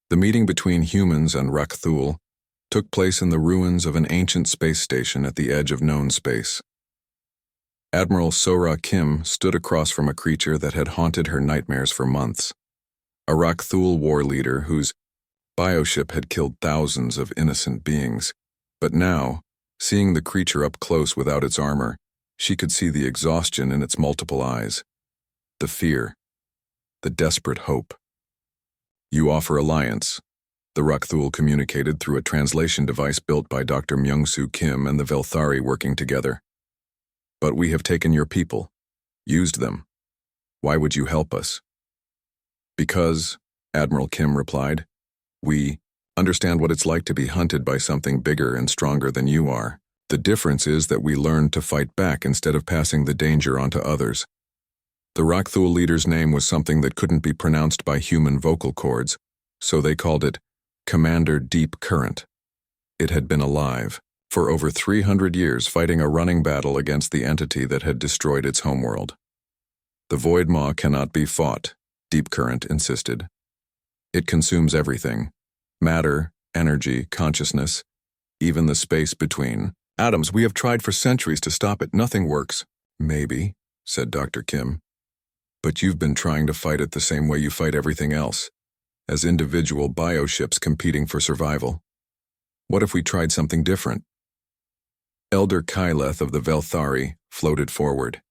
The meeting between humans and Rakthul took place in the ruins of an ancient space station at the edge of known space. Admiral Sora Kim stood across from a creature that had haunted her nightmares for months, a Rakthul war leader whose bioship had killed thousands of innocent beings. But now, seeing the creature up close without its armor, she could see the exhaustion in its multiple eyes, the fear, the desperate hope. "You offer alliance," the Rakthul communicated through a translation device built by Dr. Myung-Soo Kim and the Velthari working together. "But we have taken your people, used them. Why would you help us?" "Because," Admiral Kim replied, "we understand what it's like to be hunted by something bigger and stronger than you are. The difference is that we learned to fight back instead of passing the danger on to others." The Rakthul leader's name was something that couldn't be pronounced by human vocal cords, so they called it Commander Deep Current. It had been alive for over 300 years, fighting a running battle against the entity that had destroyed its homeworld. "The Void Maw cannot be fought," Deep Current insisted. "It consumes everything. Matter, energy, consciousness, even the space between atoms. We have tried for centuries to stop it. Nothing works." "Maybe," said Dr. Kim. "But you've been trying to fight it the same way you fight everything else, as individual bioships competing for survival. What if we tried something different?" Elder Kyleth of the Velthari floated forward.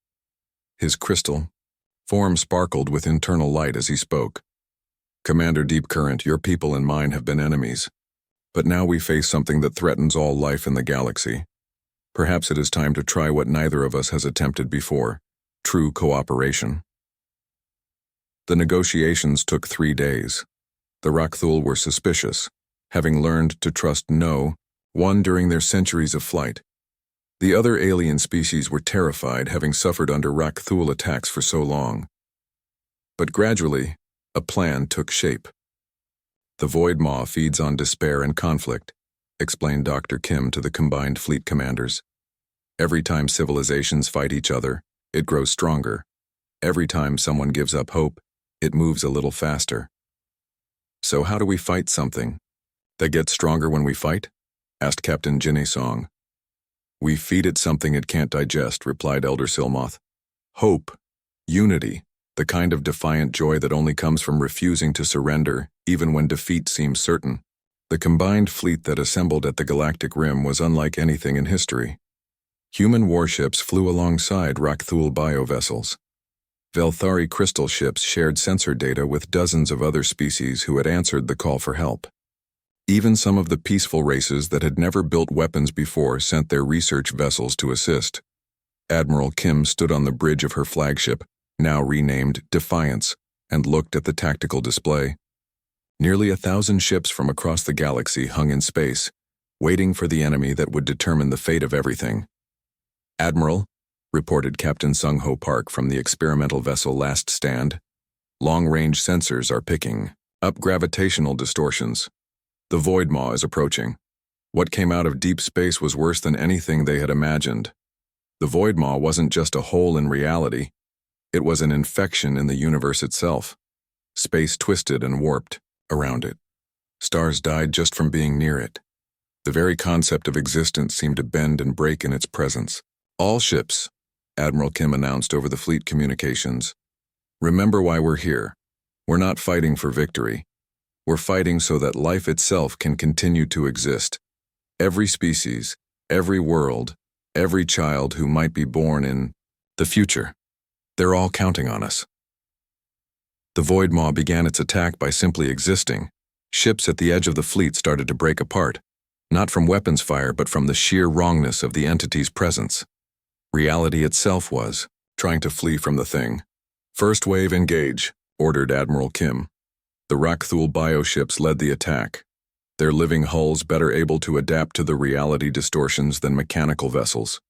His crystal form sparkled with internal light as he spoke. "Commander Deep Current, your people and mine have been enemies. But now we face something that threatens all life in the galaxy. Perhaps it is time to try what neither of us has attempted before: true cooperation." The negotiations took 3 days. The Rakthul were suspicious, having learned to trust no one during their centuries of flight. The other alien species were terrified, having suffered under Rakthul attacks for so long. But gradually, a plan took shape. "The Void Maw feeds on despair and conflict," explained Dr. Kim to the combined fleet commanders. "Every time civilizations fight each other, it grows stronger. Every time someone gives up hope, it moves a little faster." "So how do we fight something that gets stronger when we fight?" asked Captain Jinny Song. "We feed it something it can't digest," replied Elder Silmoth. "Hope, unity, the kind of defiant joy that only comes from refusing to surrender, even when defeat seems certain." The combined fleet that assembled at the Galactic Rim was unlike anything in history. Human warships flew alongside Rakthul biovessels. Velthari crystal ships shared sensor data with dozens of other species who had answered the call for help. Even some of the peaceful races that had never built weapons before sent their research vessels to assist. Admiral Kim stood on the bridge of her flagship, now renamed Defiance, and looked at the tactical display. Nearly 1,000 ships from across the galaxy hung in space, waiting for the enemy that would determine the fate of everything. "Admiral," reported Captain Sung-Ho Park from the experimental vessel Last Stand, "long-range sensors are picking up gravitational distortions. The Void Maw is approaching. What came out of deep space was worse than anything they had imagined. The Void Maw wasn't just a hole in reality. It was an infection in the universe itself. Space twisted and warped around it. Stars died just from being near it. The very concept of existence seemed to bend and break in its presence. All ships," Admiral Kim announced over the fleet communications, "remember why we're here. We're not fighting for victory. We're fighting so that life itself can continue to exist. Every species, every world, every child who might be born in the future. They're all counting on us." The Void Maw began its attack by simply existing. Ships at the edge of the fleet started to break apart, not from weapons fire but from the sheer wrongness of the entity's presence. Reality itself was trying to flee from the thing. "First wave engage," ordered Admiral Kim. The Rakthul bioships led the attack, their living hulls better able to adapt to the reality distortions than mechanical vessels.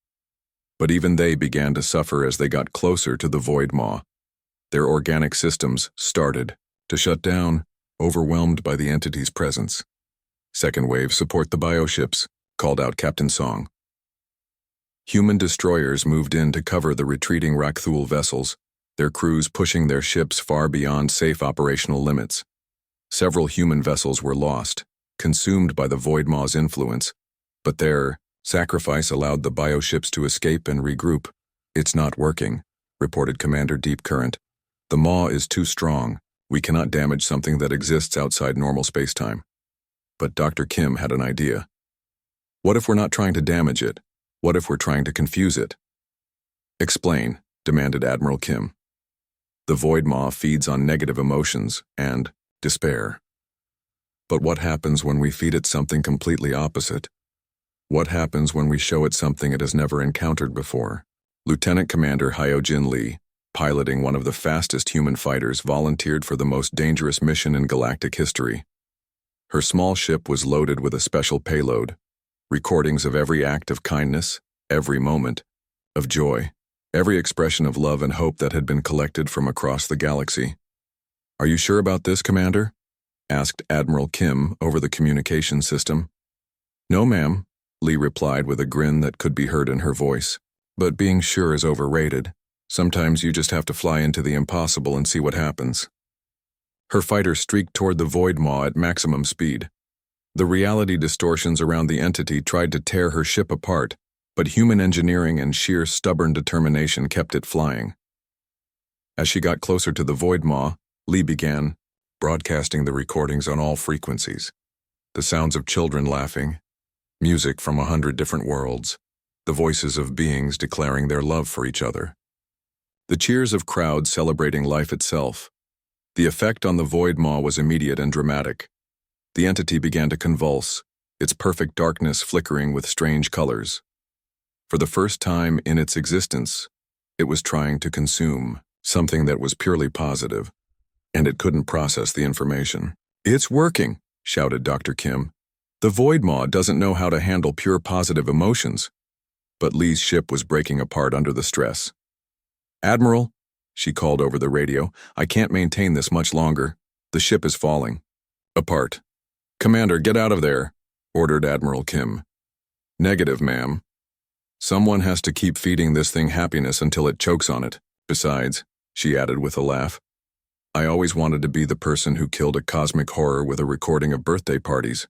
But even they began to suffer as they got closer to the Void Maw. Their organic systems started to shut down, overwhelmed by the entity's presence. "Second wave, support the bioships," called out Captain Song. Human destroyers moved in to cover the retreating Rakthul vessels, their crews pushing their ships far beyond safe operational limits. Several human vessels were lost, consumed by the Void Maw's influence, but their sacrifice allowed the bioships to escape and regroup. "It's not working," reported Commander Deep Current. "The Maw is too strong. We cannot damage something that exists outside normal spacetime." But Dr. Kim had an idea. "What if we're not trying to damage it? What if we're trying to confuse it?" "Explain," demanded Admiral Kim. "The Void Maw feeds on negative emotions and despair. But what happens when we feed it something completely opposite? What happens when we show it something it has never encountered before?" Lieutenant Commander Hyojin Lee, piloting one of the fastest human fighters, volunteered for the most dangerous mission in galactic history. Her small ship was loaded with a special payload, recordings of every act of kindness, every moment of joy, every expression of love and hope that had been collected from across the galaxy. "Are you sure about this, Commander?" asked Admiral Kim over the communication system. "No, ma'am," Lee replied with a grin that could be heard in her voice. "But being sure is overrated. Sometimes you just have to fly into the impossible and see what happens." Her fighter streaked toward the Void Maw at maximum speed. The reality distortions around the entity tried to tear her ship apart, but human engineering and sheer stubborn determination kept it flying. As she got closer to the Void Maw, Lee began broadcasting the recordings on all frequencies. The sounds of children laughing, music from 100 different worlds, the voices of beings declaring their love for each other. The cheers of crowds celebrating life itself. The effect on the Void Maw was immediate and dramatic. The entity began to convulse, its perfect darkness flickering with strange colors. For the first time in its existence, it was trying to consume something that was purely positive, and it couldn't process the information. "It's working," shouted Dr. Kim. "The Void Maw doesn't know how to handle pure positive emotions." But Lee's ship was breaking apart under the stress. "Admiral," she called over the radio, "I can't maintain this much longer. The ship is falling apart." "Commander, get out of there," ordered Admiral Kim. "Negative, ma'am. Someone has to keep feeding this thing happiness until it chokes on it. Besides," she added with a laugh, "I always wanted to be the person who killed a cosmic horror with a recording of birthday parties."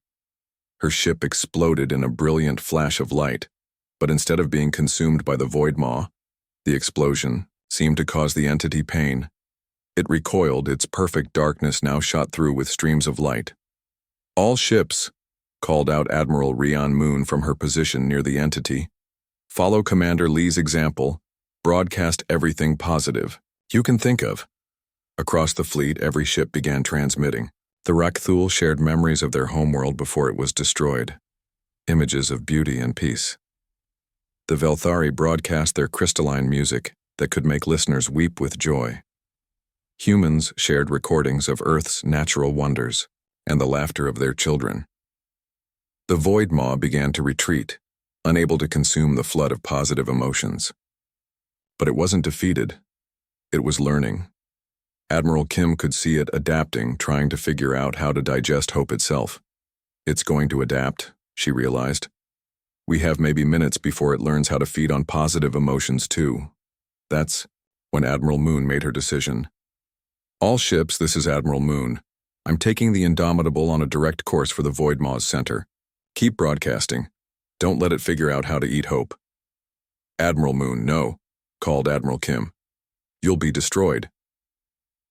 Her ship exploded in a brilliant flash of light, but instead of being consumed by the Void Maw, the explosion seemed to cause the entity pain. It recoiled, its perfect darkness now shot through with streams of light. "All ships," called out Admiral Rian Moon from her position near the entity, "follow Commander Lee's example, broadcast everything positive you can think of." Across the fleet, every ship began transmitting. The Rakthul shared memories of their homeworld before it was destroyed, images of beauty and peace. The Velthari broadcast their crystalline music that could make listeners weep with joy. Humans shared recordings of Earth's natural wonders and the laughter of their children. The Void Maw began to retreat, unable to consume the flood of positive emotions. But it wasn't defeated. It was learning. Admiral Kim could see it adapting, trying to figure out how to digest hope itself. "It's going to adapt," she realized. "We have maybe minutes before it learns how to feed on positive emotions too." That's when Admiral Moon made her decision. "All ships, this is Admiral Moon. I'm taking the Indomitable on a direct course for the Void Maw's center. Keep broadcasting. Don't let it figure out how to eat hope." "Admiral Moon, no," called Admiral Kim. "You'll be destroyed."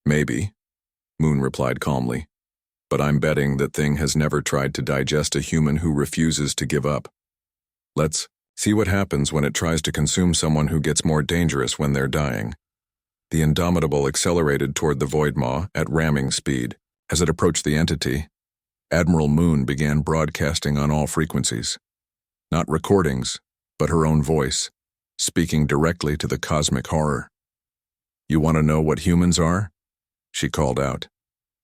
"Maybe," Moon replied calmly, "but I'm betting that thing has never tried to digest a human who refuses to give up. Let's see what happens when it tries to consume someone who gets more dangerous when they're dying." The Indomitable accelerated toward the Void Maw at ramming speed. As it approached the entity, Admiral Moon began broadcasting on all frequencies. Not recordings, but her own voice, speaking directly to the cosmic horror. "You want to know what humans are?" she called out.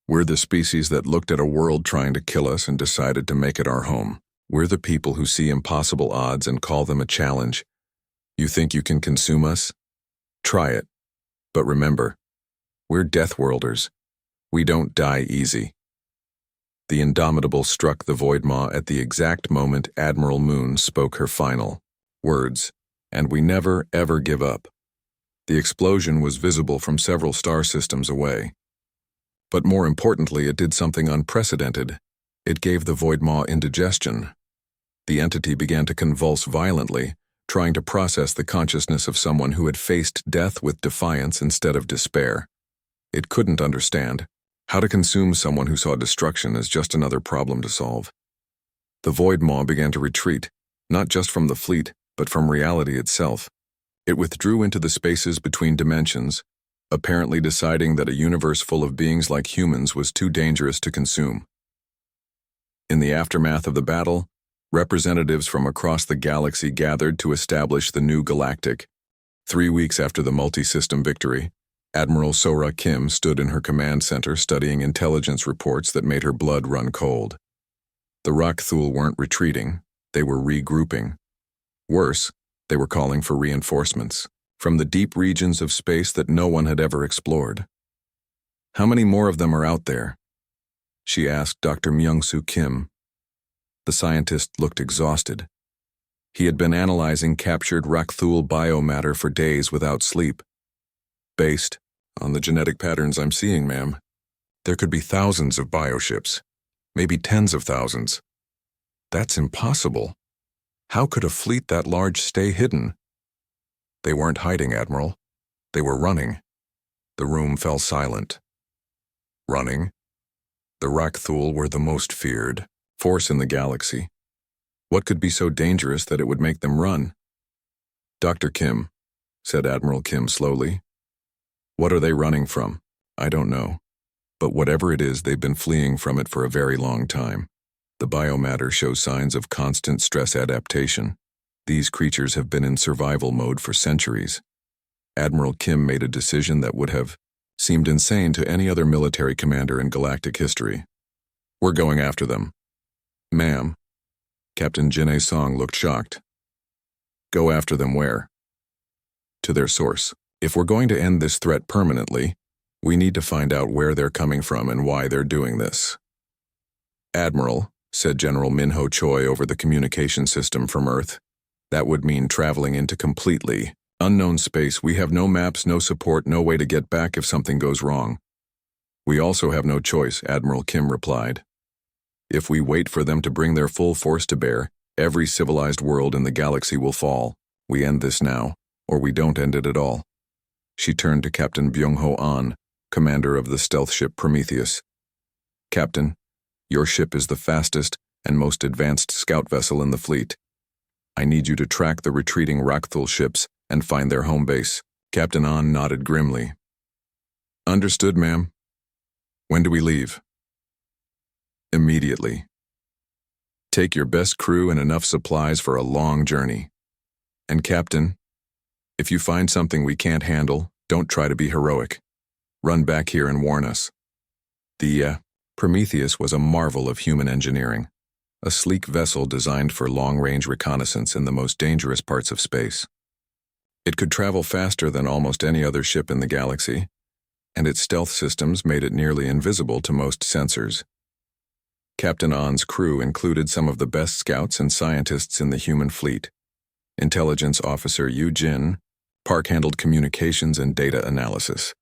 "We're the species that looked at a world trying to kill us and decided to make it our home. We're the people who see impossible odds and call them a challenge. You think you can consume us? Try it. But remember, we're deathworlders. We don't die easy." The Indomitable struck the Void Maw at the exact moment Admiral Moon spoke her final words, "And we never, ever give up." The explosion was visible from several star systems away. But more importantly, it did something unprecedented. It gave the Voidmaw indigestion. The entity began to convulse violently, trying to process the consciousness of someone who had faced death with defiance instead of despair. It couldn't understand how to consume someone who saw destruction as just another problem to solve. The Voidmaw began to retreat, not just from the fleet, but from reality itself. It withdrew into the spaces between dimensions, apparently deciding that a universe full of beings like humans was too dangerous to consume. In the aftermath of the battle, representatives from across the galaxy gathered to establish the new galactic. 3 weeks after the multi-system victory, Admiral Sora Kim stood in her command center studying intelligence reports that made her blood run cold. The Rakthul weren't retreating, they were regrouping. Worse, they were calling for reinforcements from the deep regions of space that no one had ever explored. "How many more of them are out there?" she asked Dr. Myung-Soo Kim. The scientist looked exhausted. He had been analyzing captured Rakthul biomatter for days without sleep. "Based on the genetic patterns I'm seeing, ma'am, there could be thousands of bioships, maybe tens of thousands." "That's impossible. How could a fleet that large stay hidden?" "They weren't hiding, Admiral. They were running." The room fell silent. Running? The Rakthul were the most feared force in the galaxy. What could be so dangerous that it would make them run? "Dr. Kim," said Admiral Kim slowly. "What are they running from? I don't know. But whatever it is, they've been fleeing from it for a very long time. The biomatter shows signs of constant stress adaptation. These creatures have been in survival mode for centuries." Admiral Kim made a decision that would have seemed insane to any other military commander in galactic history. "We're going after them." "Ma'am." Captain Jin Song looked shocked. "Go after them where?" "To their source. If we're going to end this threat permanently, we need to find out where they're coming from and why they're doing this." "Admiral," said General Minho Choi over the communication system from Earth, "that would mean traveling into completely unknown space. We have no maps, no support, no way to get back if something goes wrong." "We also have no choice," Admiral Kim replied. "If we wait for them to bring their full force to bear, every civilized world in the galaxy will fall. We end this now, or we don't end it at all." She turned to Captain Byung-ho An, commander of the stealth ship Prometheus. "Captain, your ship is the fastest and most advanced scout vessel in the fleet. I need you to track the retreating Rakthul ships and find their home base." Captain An nodded grimly. "Understood, ma'am. When do we leave?" "Immediately. Take your best crew and enough supplies for a long journey. And Captain, if you find something we can't handle, don't try to be heroic. Run back here and warn us." The Prometheus was a marvel of human engineering, a sleek vessel designed for long-range reconnaissance in the most dangerous parts of space. It could travel faster than almost any other ship in the galaxy, and its stealth systems made it nearly invisible to most sensors. Captain An's crew included some of the best scouts and scientists in the human fleet. Intelligence Officer Yu Jin handled communications and data analysis.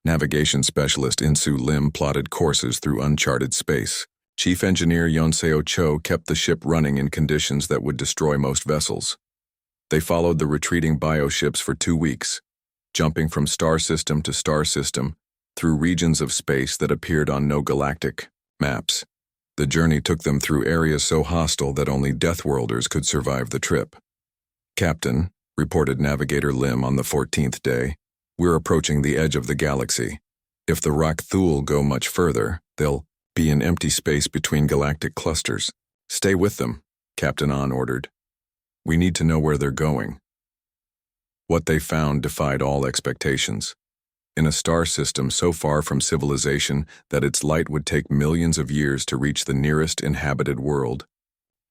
Navigation Specialist Insu Lim plotted courses through uncharted space. Chief Engineer Yonseo Cho kept the ship running in conditions that would destroy most vessels. They followed the retreating bioships for 2 weeks, jumping from star system to star system through regions of space that appeared on no galactic maps. The journey took them through areas so hostile that only deathworlders could survive the trip. "Captain," reported Navigator Lim on the 14th day, "we're approaching the edge of the galaxy. If the Rakthul go much further, they'll be in empty space between galactic clusters. Stay with them," Captain An ordered. "We need to know where they're going." What they found defied all expectations. In a star system so far from civilization that its light would take millions of years to reach the nearest inhabited world,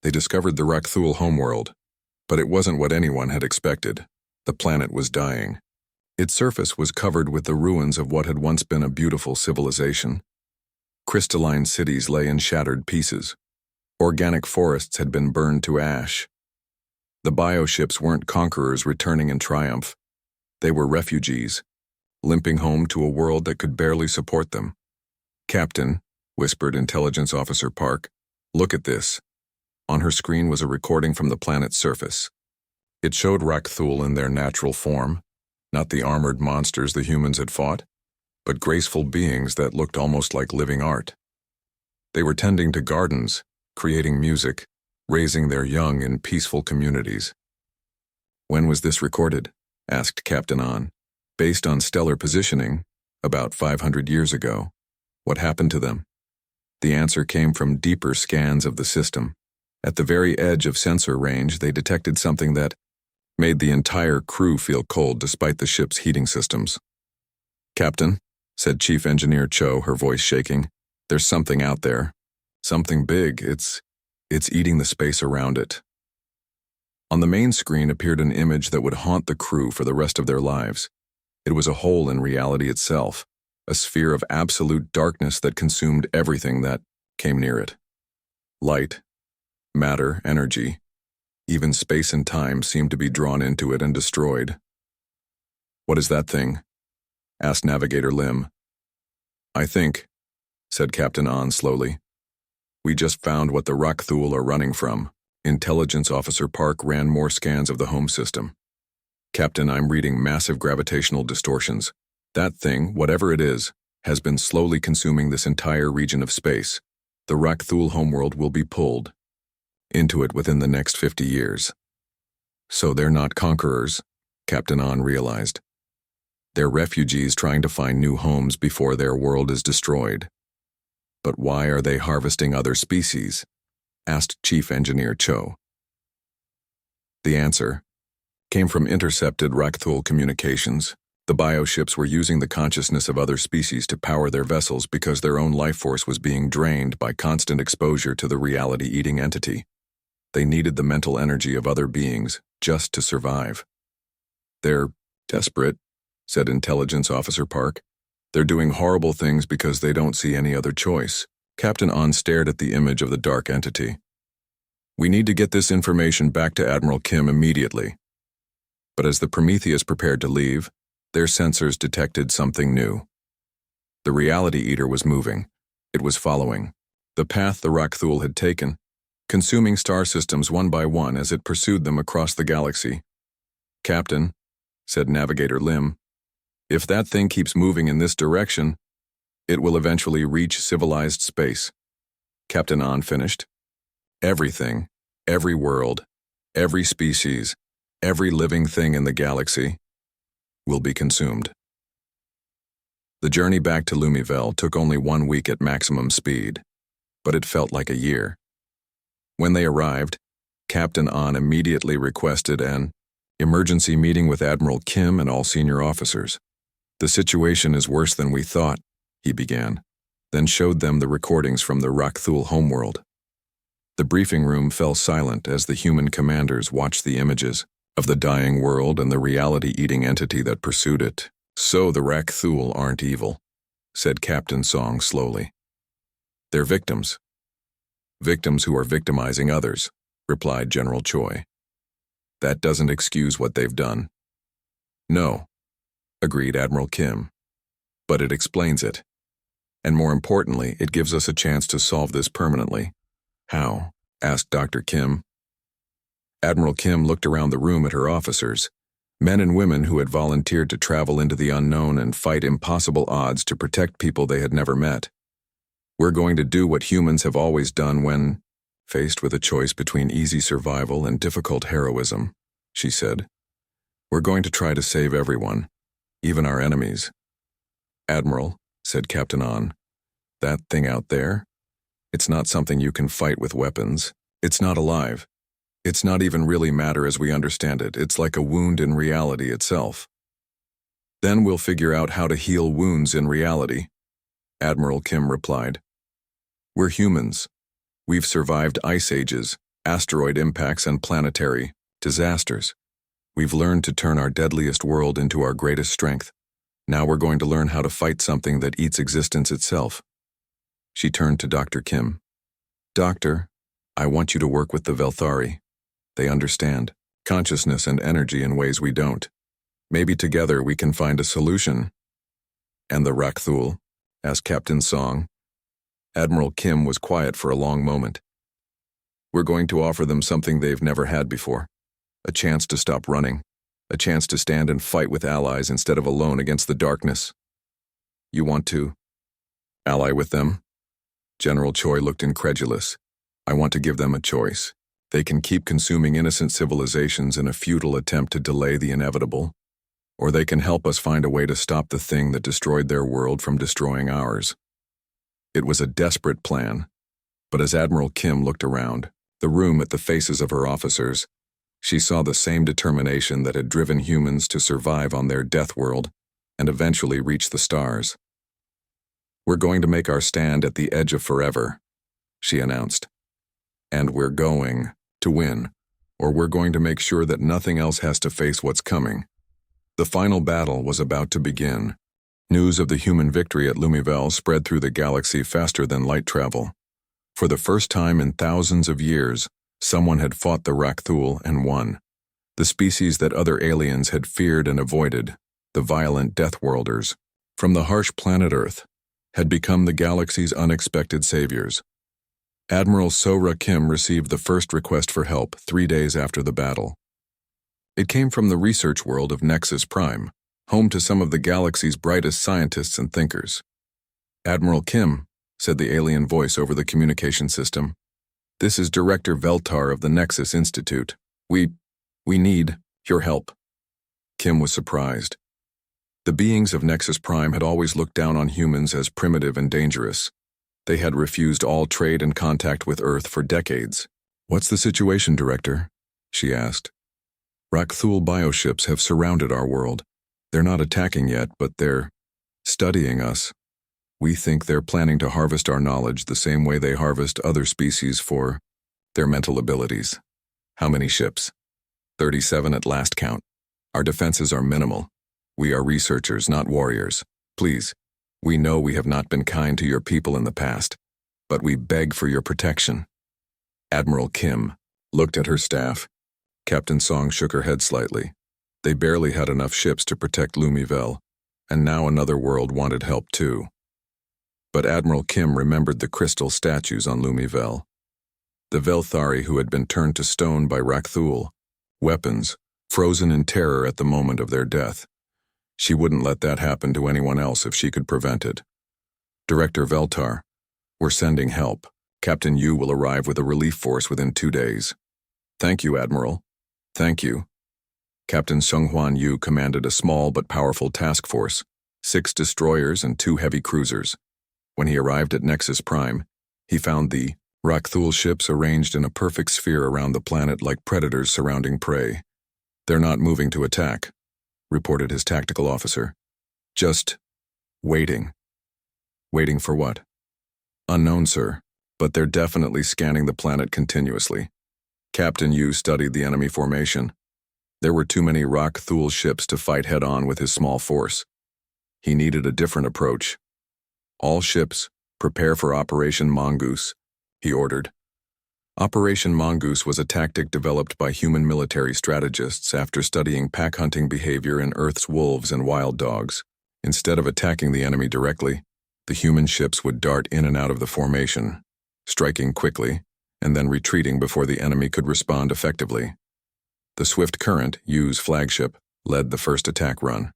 they discovered the Rakthul homeworld. But it wasn't what anyone had expected. The planet was dying. Its surface was covered with the ruins of what had once been a beautiful civilization. Crystalline cities lay in shattered pieces. Organic forests had been burned to ash. The bioships weren't conquerors returning in triumph. They were refugees, limping home to a world that could barely support them. Captain, whispered Intelligence Officer Park, look at this. On her screen was a recording from the planet's surface. It showed Rakthul in their natural form, not the armored monsters the humans had fought, but graceful beings that looked almost like living art. They were tending to gardens, creating music, raising their young in peaceful communities. When was this recorded? Asked Captain On. Based on stellar positioning, about 500 years ago. What happened to them? The answer came from deeper scans of the system. At the very edge of sensor range, they detected something that made the entire crew feel cold despite the ship's heating systems. Captain, said Chief Engineer Cho, her voice shaking, there's something out there. Something big. It's eating the space around it. On the main screen appeared an image that would haunt the crew for the rest of their lives. It was a hole in reality itself, a sphere of absolute darkness that consumed everything that came near it. Light, matter, energy, even space and time seemed to be drawn into it and destroyed. What is that thing? Asked Navigator Lim. I think, said Captain On slowly, we just found what the Rakthul are running from. Intelligence Officer Park ran more scans of the home system. Captain, I'm reading massive gravitational distortions. That thing, whatever it is, has been slowly consuming this entire region of space. The Rakthul homeworld will be pulled into it within the next 50 years. So they're not conquerors, Captain On realized. They're refugees trying to find new homes before their world is destroyed. But why are they harvesting other species? Asked Chief Engineer Cho. The answer came from intercepted Rakthul communications. The bioships were using the consciousness of other species to power their vessels because their own life force was being drained by constant exposure to the reality-eating entity. They needed the mental energy of other beings just to survive. They're desperate, said Intelligence Officer Park. They're doing horrible things because they don't see any other choice. Captain On stared at the image of the dark entity. We need to get this information back to Admiral Kim immediately. But as the Prometheus prepared to leave, their sensors detected something new. The reality eater was moving. It was following the path the Rakthul had taken, consuming star systems one by one as it pursued them across the galaxy. Captain, said Navigator Lim, if that thing keeps moving in this direction, it will eventually reach civilized space. Captain On finished. Everything, every world, every species, every living thing in the galaxy will be consumed. The journey back to Lumivel took only 1 week at maximum speed, but it felt like a year. When they arrived, Captain On immediately requested an emergency meeting with Admiral Kim and all senior officers. The situation is worse than we thought, he began, then showed them the recordings from the Rakthul homeworld. The briefing room fell silent as the human commanders watched the images of the dying world and the reality-eating entity that pursued it. So the Rakthul aren't evil, said Captain Song slowly. They're victims. Victims who are victimizing others, replied General Choi. That doesn't excuse what they've done. No, agreed Admiral Kim. But it explains it. And more importantly, it gives us a chance to solve this permanently. How? Asked Dr. Kim. Admiral Kim looked around the room at her officers, men and women who had volunteered to travel into the unknown and fight impossible odds to protect people they had never met. We're going to do what humans have always done when faced with a choice between easy survival and difficult heroism, she said. We're going to try to save everyone, even our enemies. Admiral, said Captain On, that thing out there, it's not something you can fight with weapons. It's not alive. It's not even really matter as we understand it. It's like a wound in reality itself. Then we'll figure out how to heal wounds in reality, Admiral Kim replied. We're humans. We've survived ice ages, asteroid impacts, and planetary disasters. We've learned to turn our deadliest world into our greatest strength. Now we're going to learn how to fight something that eats existence itself. She turned to Dr. Kim. Doctor, I want you to work with the Velthari. They understand consciousness and energy in ways we don't. Maybe together we can find a solution. And the Rakthul? Asked Captain Song, Admiral Kim was quiet for a long moment. We're going to offer them something they've never had before. A chance to stop running. A chance to stand and fight with allies instead of alone against the darkness. You want to ally with them? General Choi looked incredulous. I want to give them a choice. They can keep consuming innocent civilizations in a futile attempt to delay the inevitable, or they can help us find a way to stop the thing that destroyed their world from destroying ours. It was a desperate plan, but as Admiral Kim looked around the room at the faces of her officers, she saw the same determination that had driven humans to survive on their death world and eventually reach the stars. We're going to make our stand at the edge of forever, she announced. And we're going to win, or we're going to make sure that nothing else has to face what's coming. The final battle was about to begin. News of the human victory at Lumivel spread through the galaxy faster than light travel. For the first time in thousands of years, someone had fought the Rakthul and won. The species that other aliens had feared and avoided, the violent deathworlders, from the harsh planet Earth, had become the galaxy's unexpected saviors. Admiral Sora Kim received the first request for help 3 days after the battle. It came from the research world of Nexus Prime, home to some of the galaxy's brightest scientists and thinkers. Admiral Kim, said the alien voice over the communication system, this is Director Veltar of the Nexus Institute. We need your help. Kim was surprised. The beings of Nexus Prime had always looked down on humans as primitive and dangerous. They had refused all trade and contact with Earth for decades. What's the situation, Director? She asked. Rakthul bioships have surrounded our world. They're not attacking yet, but they're studying us. We think they're planning to harvest our knowledge the same way they harvest other species for their mental abilities. How many ships? 37 at last count. Our defenses are minimal. We are researchers, not warriors. Please, we know we have not been kind to your people in the past, but we beg for your protection. Admiral Kim looked at her staff. Captain Song shook her head slightly. They barely had enough ships to protect Lumivel, and now another world wanted help too. But Admiral Kim remembered the crystal statues on Lumivel. The Velthari who had been turned to stone by Rakthul, weapons, frozen in terror at the moment of their death. She wouldn't let that happen to anyone else if she could prevent it. Director Veltar, we're sending help. Captain Yu will arrive with a relief force within 2 days. Thank you, Admiral. Thank you. Captain Seunghwan Yu commanded a small but powerful task force, 6 destroyers and 2 heavy cruisers. When he arrived at Nexus Prime, he found the Rakthul ships arranged in a perfect sphere around the planet like predators surrounding prey. They're not moving to attack, reported his tactical officer. Just waiting. Waiting for what? Unknown, sir, but they're definitely scanning the planet continuously. Captain Yu studied the enemy formation. There were too many Rakthul ships to fight head-on with his small force. He needed a different approach. All ships, prepare for Operation Mongoose, he ordered. Operation Mongoose was a tactic developed by human military strategists after studying pack-hunting behavior in Earth's wolves and wild dogs. Instead of attacking the enemy directly, the human ships would dart in and out of the formation, striking quickly, and then retreating before the enemy could respond effectively. The Swift Current, Yu's flagship, led the first attack run.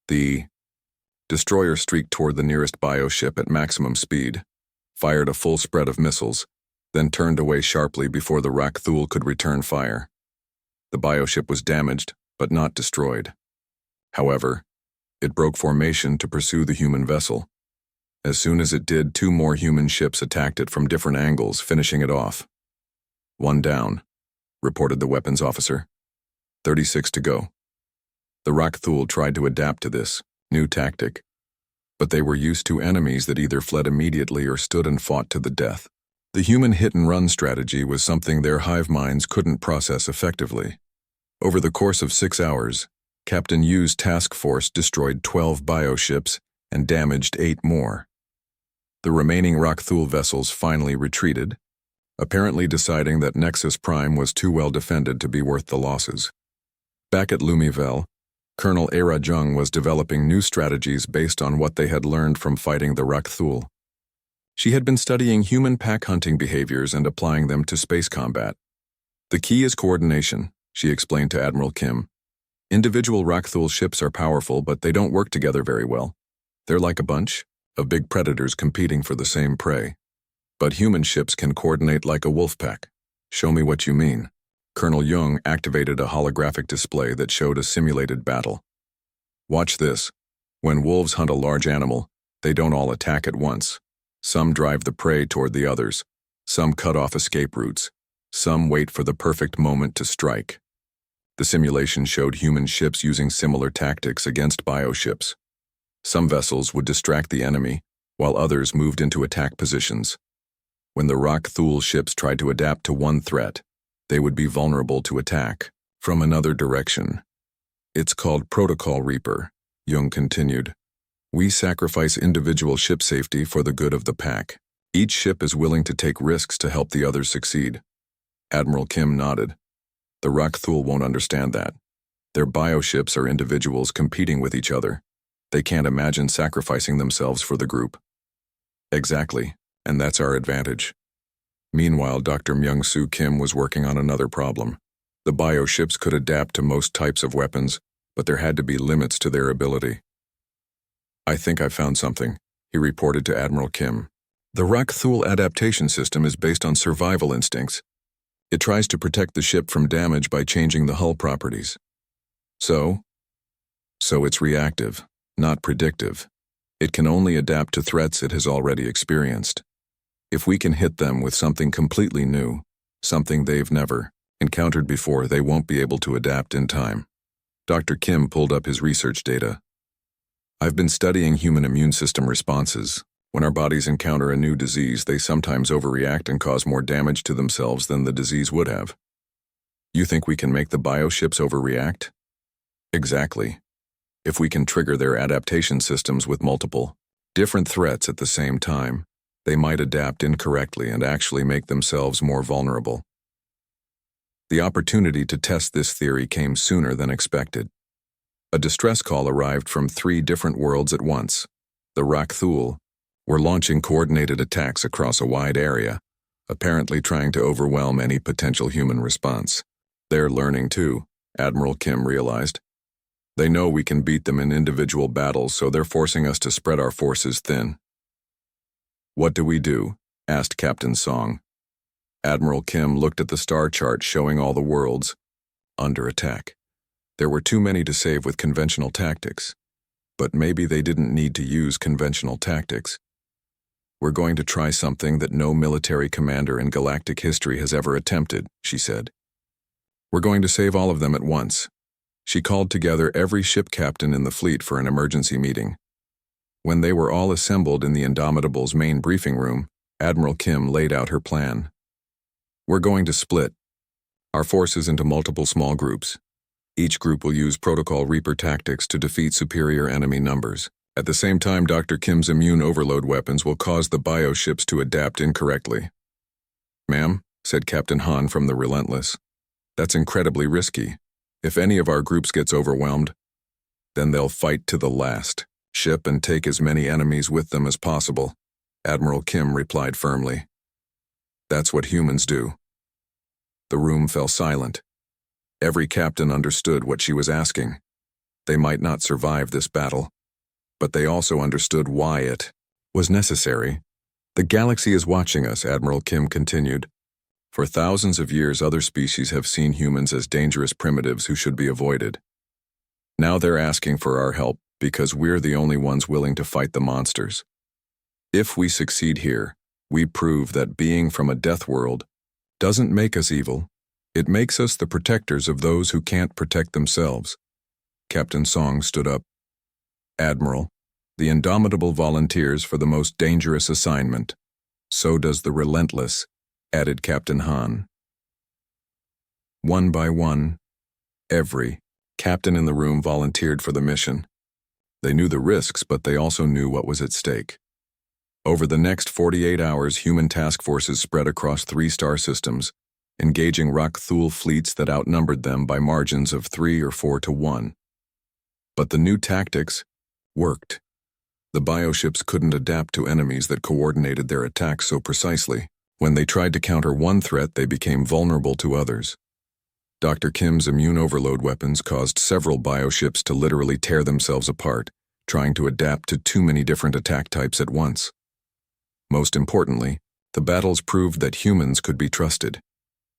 The destroyer streaked toward the nearest bioship at maximum speed, fired a full spread of missiles, then turned away sharply before the Rakthul could return fire. The bioship was damaged, but not destroyed. However, it broke formation to pursue the human vessel. As soon as it did, 2 more human ships attacked it from different angles, finishing it off. 1 down, reported the weapons officer. 36 to go. The Rakthul tried to adapt to this new tactic, but they were used to enemies that either fled immediately or stood and fought to the death. The human hit-and-run strategy was something their hive minds couldn't process effectively. Over the course of 6 hours, Captain Yu's task force destroyed 12 bioships and damaged 8 more. The remaining Rakthul vessels finally retreated, apparently deciding that Nexus Prime was too well defended to be worth the losses. Back at Lumivel, Colonel Era Jung was developing new strategies based on what they had learned from fighting the Rakthul. She had been studying human pack hunting behaviors and applying them to space combat. The key is coordination, she explained to Admiral Kim. Individual Rakthul ships are powerful, but they don't work together very well. They're like a bunch of big predators competing for the same prey. But human ships can coordinate like a wolf pack. Show me what you mean. Colonel Jung activated a holographic display that showed a simulated battle. Watch this. When wolves hunt a large animal, they don't all attack at once. Some drive the prey toward the others. Some cut off escape routes. Some wait for the perfect moment to strike. The simulation showed human ships using similar tactics against bioships. Some vessels would distract the enemy, while others moved into attack positions. When the Rakthul ships tried to adapt to one threat, they would be vulnerable to attack from another direction. It's called Protocol Reaper, Jung continued. We sacrifice individual ship safety for the good of the pack. Each ship is willing to take risks to help the others succeed. Admiral Kim nodded. The Rakthul won't understand that. Their bioships are individuals competing with each other. They can't imagine sacrificing themselves for the group. Exactly, and that's our advantage. Meanwhile, Dr. Myung-Soo Kim was working on another problem. The bioships could adapt to most types of weapons, but there had to be limits to their ability. I think I found something, he reported to Admiral Kim. The Rakthul adaptation system is based on survival instincts. It tries to protect the ship from damage by changing the hull properties. So it's reactive, not predictive. It can only adapt to threats it has already experienced. If we can hit them with something completely new, something they've never encountered before, they won't be able to adapt in time. Dr. Kim pulled up his research data. I've been studying human immune system responses. When our bodies encounter a new disease, they sometimes overreact and cause more damage to themselves than the disease would have. You think we can make the bioships overreact? Exactly. If we can trigger their adaptation systems with multiple, different threats at the same time, they might adapt incorrectly and actually make themselves more vulnerable. The opportunity to test this theory came sooner than expected. A distress call arrived from 3 different worlds at once. The Rakthul were launching coordinated attacks across a wide area, apparently trying to overwhelm any potential human response. They're learning too, Admiral Kim realized. They know we can beat them in individual battles, so they're forcing us to spread our forces thin. What do we do? Asked Captain Song. Admiral Kim looked at the star chart showing all the worlds under attack. There were too many to save with conventional tactics. But maybe they didn't need to use conventional tactics. We're going to try something that no military commander in galactic history has ever attempted, she said. We're going to save all of them at once. She called together every ship captain in the fleet for an emergency meeting. When they were all assembled in the Indomitable's main briefing room, Admiral Kim laid out her plan. We're going to split our forces into multiple small groups. Each group will use Protocol Reaper tactics to defeat superior enemy numbers. At the same time, Dr. Kim's immune overload weapons will cause the bioships to adapt incorrectly. Ma'am, said Captain Han from the Relentless, that's incredibly risky. If any of our groups gets overwhelmed, then they'll fight to the last ship and take as many enemies with them as possible, Admiral Kim replied firmly. That's what humans do. The room fell silent. Every captain understood what she was asking. They might not survive this battle, but they also understood why it was necessary. The galaxy is watching us, Admiral Kim continued. For thousands of years, other species have seen humans as dangerous primitives who should be avoided. Now they're asking for our help because we're the only ones willing to fight the monsters. If we succeed here, we prove that being from a death world doesn't make us evil. It makes us the protectors of those who can't protect themselves. Captain Song stood up. Admiral, the Indomitable volunteers for the most dangerous assignment. So does the Relentless, added Captain Han. One by one, every captain in the room volunteered for the mission. They knew the risks, but they also knew what was at stake. Over the next 48 hours, human task forces spread across 3 star systems, engaging Rakthul fleets that outnumbered them by margins of 3 or 4 to 1. But the new tactics worked. The bioships couldn't adapt to enemies that coordinated their attacks so precisely. When they tried to counter one threat, they became vulnerable to others. Dr. Kim's immune overload weapons caused several bioships to literally tear themselves apart, trying to adapt to too many different attack types at once. Most importantly, the battles proved that humans could be trusted.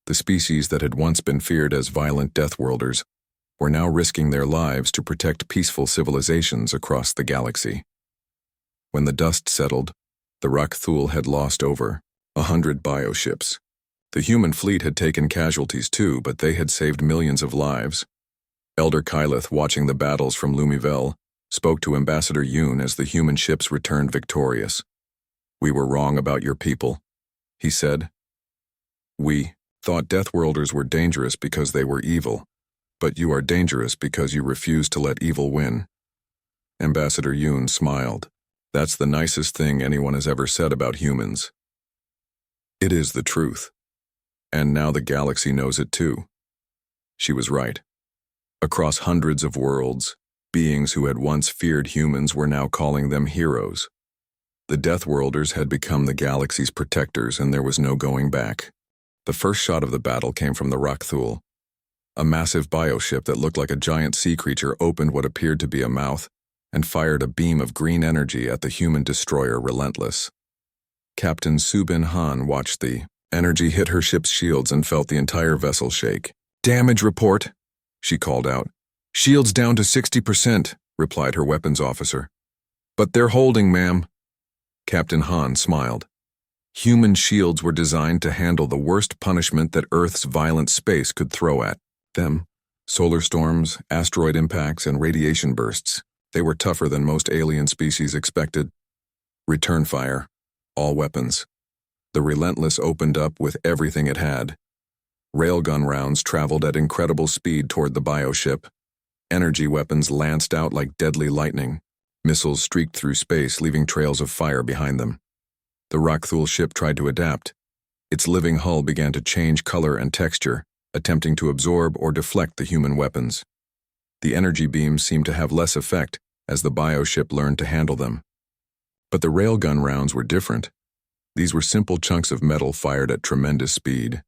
The species that had once been feared as violent deathworlders were now risking their lives to protect peaceful civilizations across the galaxy. When the dust settled, the Rakthul had lost over 100 bioships. The human fleet had taken casualties too, but they had saved millions of lives. Elder Kyleth, watching the battles from Lumivel, spoke to Ambassador Yoon as the human ships returned victorious. "We were wrong about your people," he said. "We thought deathworlders were dangerous because they were evil, but you are dangerous because you refuse to let evil win." Ambassador Yoon smiled. "That's the nicest thing anyone has ever said about humans." It is the truth. And now the galaxy knows it too. She was right. Across hundreds of worlds, beings who had once feared humans were now calling them heroes. The Deathworlders had become the galaxy's protectors, and there was no going back. The first shot of the battle came from the Rakthul. A massive bioship that looked like a giant sea creature opened what appeared to be a mouth and fired a beam of green energy at the human destroyer Relentless. Captain Subin Han watched the energy hit her ship's shields and felt the entire vessel shake. "Damage report," she called out. "Shields down to 60%, replied her weapons officer. "But they're holding, ma'am." Captain Han smiled. Human shields were designed to handle the worst punishment that Earth's violent space could throw at them. Solar storms, asteroid impacts, and radiation bursts. They were tougher than most alien species expected. Return fire. All weapons. The Relentless opened up with everything it had. Railgun rounds traveled at incredible speed toward the bioship. Energy weapons lanced out like deadly lightning. Missiles streaked through space, leaving trails of fire behind them. The Rakthul ship tried to adapt. Its living hull began to change color and texture, attempting to absorb or deflect the human weapons. The energy beams seemed to have less effect as the bioship learned to handle them. But the railgun rounds were different. These were simple chunks of metal fired at tremendous speed.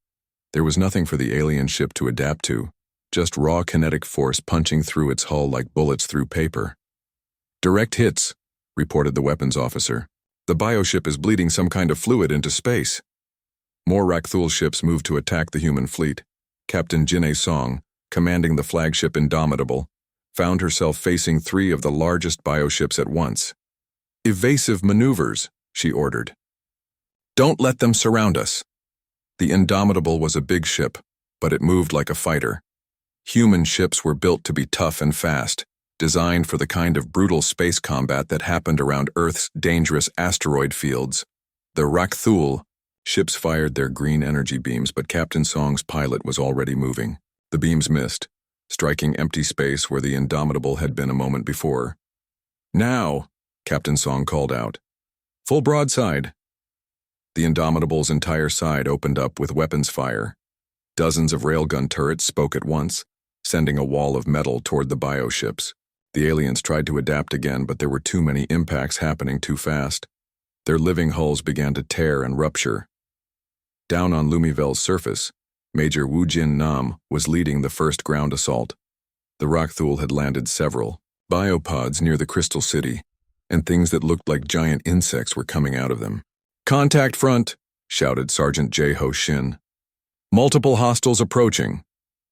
There was nothing for the alien ship to adapt to, just raw kinetic force punching through its hull like bullets through paper. "Direct hits," reported the weapons officer. "The bioship is bleeding some kind of fluid into space." More Rakthul ships moved to attack the human fleet. Captain Jinnae Song, commanding the flagship Indomitable, found herself facing 3 of the largest bioships at once. "Evasive maneuvers," she ordered. "Don't let them surround us." The Indomitable was a big ship, but it moved like a fighter. Human ships were built to be tough and fast, designed for the kind of brutal space combat that happened around Earth's dangerous asteroid fields. The Rakthul ships fired their green energy beams, but Captain Song's pilot was already moving. The beams missed, striking empty space where the Indomitable had been a moment before. "Now," Captain Song called out. "Full broadside." The Indomitable's entire side opened up with weapons fire. Dozens of railgun turrets spoke at once, sending a wall of metal toward the bioships. The aliens tried to adapt again, but there were too many impacts happening too fast. Their living hulls began to tear and rupture. Down on Lumivel's surface, Major Wu Jin Nam was leading the first ground assault. The Rakthul had landed several biopods near the Crystal City, and things that looked like giant insects were coming out of them. "Contact front," shouted Sergeant J. Ho Shin. "Multiple hostiles approaching."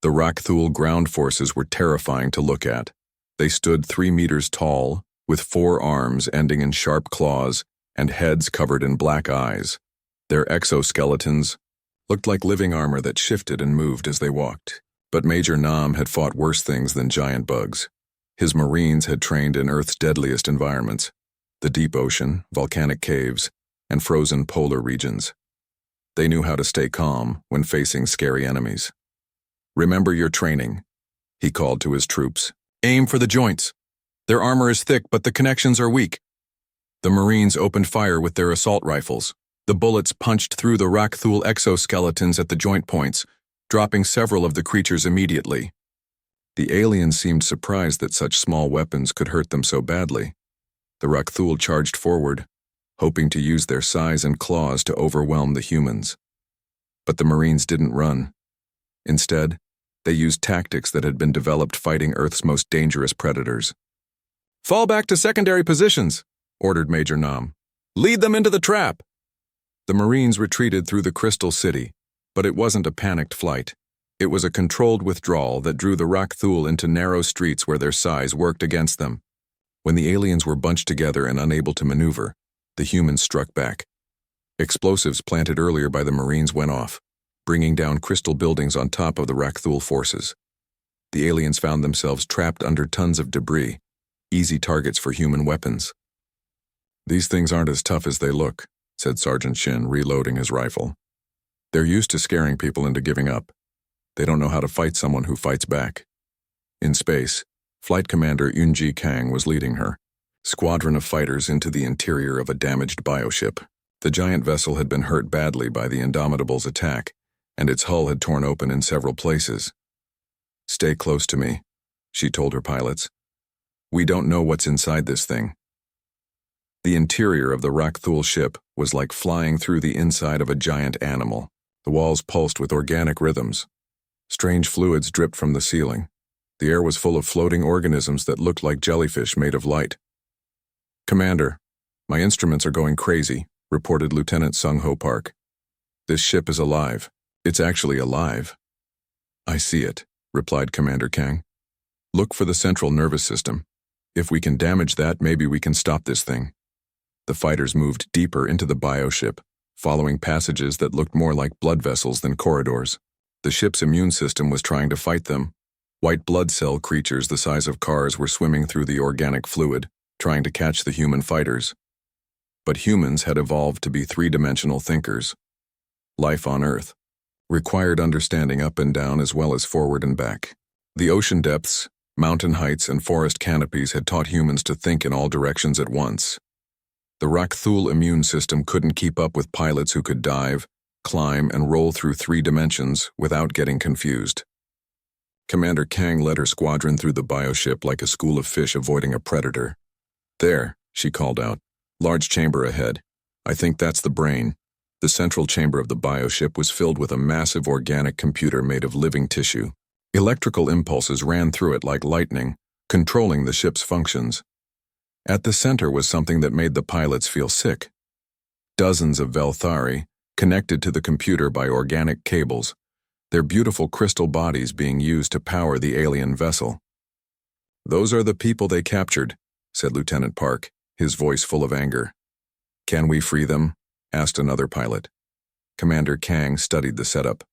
The Rakthul ground forces were terrifying to look at. They stood 3 meters tall, with 4 arms ending in sharp claws and heads covered in black eyes. Their exoskeletons looked like living armor that shifted and moved as they walked. But Major Nam had fought worse things than giant bugs. His Marines had trained in Earth's deadliest environments: the deep ocean, volcanic caves, and frozen polar regions. They knew how to stay calm when facing scary enemies. "Remember your training," he called to his troops. "Aim for the joints. Their armor is thick, but the connections are weak." The Marines opened fire with their assault rifles. The bullets punched through the Rakthul exoskeletons at the joint points, dropping several of the creatures immediately. The aliens seemed surprised that such small weapons could hurt them so badly. The Rakthul charged forward, hoping to use their size and claws to overwhelm the humans. But the Marines didn't run. Instead, they used tactics that had been developed fighting Earth's most dangerous predators. "Fall back to secondary positions," ordered Major Nam. "Lead them into the trap." The Marines retreated through the Crystal City, but it wasn't a panicked flight. It was a controlled withdrawal that drew the Rakthul into narrow streets where their size worked against them. When the aliens were bunched together and unable to maneuver, the humans struck back. Explosives planted earlier by the Marines went off, bringing down crystal buildings on top of the Rakthul forces. The aliens found themselves trapped under tons of debris, easy targets for human weapons. "These things aren't as tough as they look," said Sergeant Shin, reloading his rifle. "They're used to scaring people into giving up. They don't know how to fight someone who fights back." In space, Flight Commander Yunji Kang was leading her squadron of fighters into the interior of a damaged bioship. The giant vessel had been hurt badly by the Indomitable's attack, and its hull had torn open in several places. "Stay close to me," she told her pilots. "We don't know what's inside this thing." The interior of the Rakthul ship was like flying through the inside of a giant animal. The walls pulsed with organic rhythms. Strange fluids dripped from the ceiling. The air was full of floating organisms that looked like jellyfish made of light. "Commander, my instruments are going crazy," reported Lieutenant Sung Ho Park. "This ship is alive. It's actually alive." "I see it," replied Commander Kang. "Look for the central nervous system. If we can damage that, maybe we can stop this thing." The fighters moved deeper into the bioship, following passages that looked more like blood vessels than corridors. The ship's immune system was trying to fight them. White blood cell creatures the size of cars were swimming through the organic fluid, trying to catch the human fighters. But humans had evolved to be three-dimensional thinkers. Life on Earth required understanding up and down as well as forward and back. The ocean depths, mountain heights, and forest canopies had taught humans to think in all directions at once. The Rakthul immune system couldn't keep up with pilots who could dive, climb, and roll through 3 dimensions without getting confused. Commander Kang led her squadron through the bioship like a school of fish avoiding a predator. "There," she called out. "Large chamber ahead. I think that's the brain." The central chamber of the bioship was filled with a massive organic computer made of living tissue. Electrical impulses ran through it like lightning, controlling the ship's functions. At the center was something that made the pilots feel sick. Dozens of Velthari, connected to the computer by organic cables, their beautiful crystal bodies being used to power the alien vessel. "Those are the people they captured," said Lieutenant Park, his voice full of anger. "Can we free them?" asked another pilot. Commander Kang studied the setup.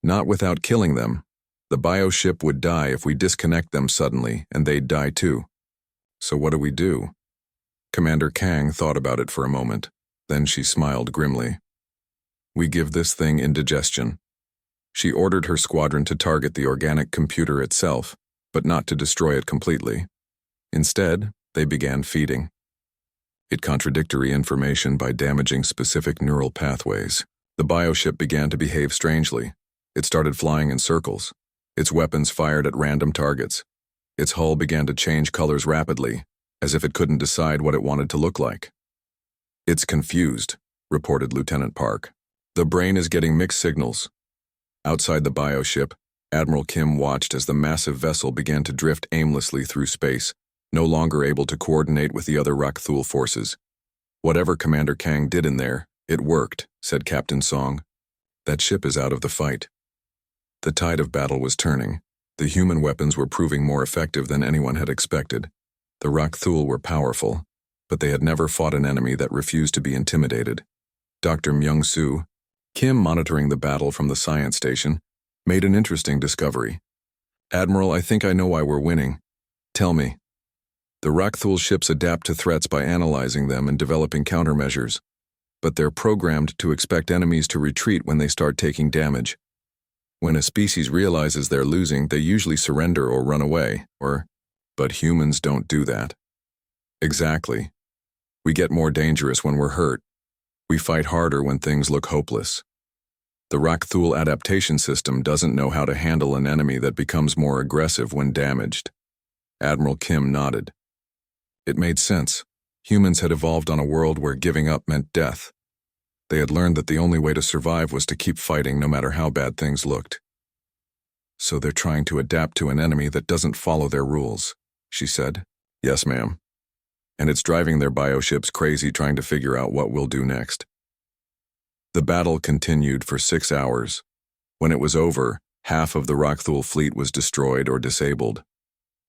"Not without killing them. The bioship would die if we disconnect them suddenly, and they'd die too. So what do we do?" Commander Kang thought about it for a moment. Then she smiled grimly. "We give this thing indigestion." She ordered her squadron to target the organic computer itself, but not to destroy it completely. Instead, they began feeding it contradictory information by damaging specific neural pathways. The bioship began to behave strangely. It started flying in circles. Its weapons fired at random targets. Its hull began to change colors rapidly, as if it couldn't decide what it wanted to look like. "It's confused," reported Lieutenant Park. "The brain is getting mixed signals." Outside the bioship, Admiral Kim watched as the massive vessel began to drift aimlessly through space, no longer able to coordinate with the other Rakthul forces. "Whatever Commander Kang did in there, it worked," said Captain Song. "That ship is out of the fight." The tide of battle was turning. The human weapons were proving more effective than anyone had expected. The Rakthul were powerful, but they had never fought an enemy that refused to be intimidated. Dr. Myung-soo, Kim monitoring the battle from the science station, made an interesting discovery. "Admiral, I think I know why we're winning. Tell me." "The Rakthul ships adapt to threats by analyzing them and developing countermeasures, but they're programmed to expect enemies to retreat when they start taking damage. When a species realizes they're losing, they usually surrender or run away, but humans don't do that." "Exactly. We get more dangerous when we're hurt. We fight harder when things look hopeless. The Rakthul adaptation system doesn't know how to handle an enemy that becomes more aggressive when damaged." Admiral Kim nodded. It made sense. Humans had evolved on a world where giving up meant death. They had learned that the only way to survive was to keep fighting no matter how bad things looked. So they're trying to adapt to an enemy that doesn't follow their rules, she said. Yes, ma'am. And it's driving their bioships crazy trying to figure out what we'll do next. The battle continued for 6 hours. When it was over, half of the Rockthul fleet was destroyed or disabled.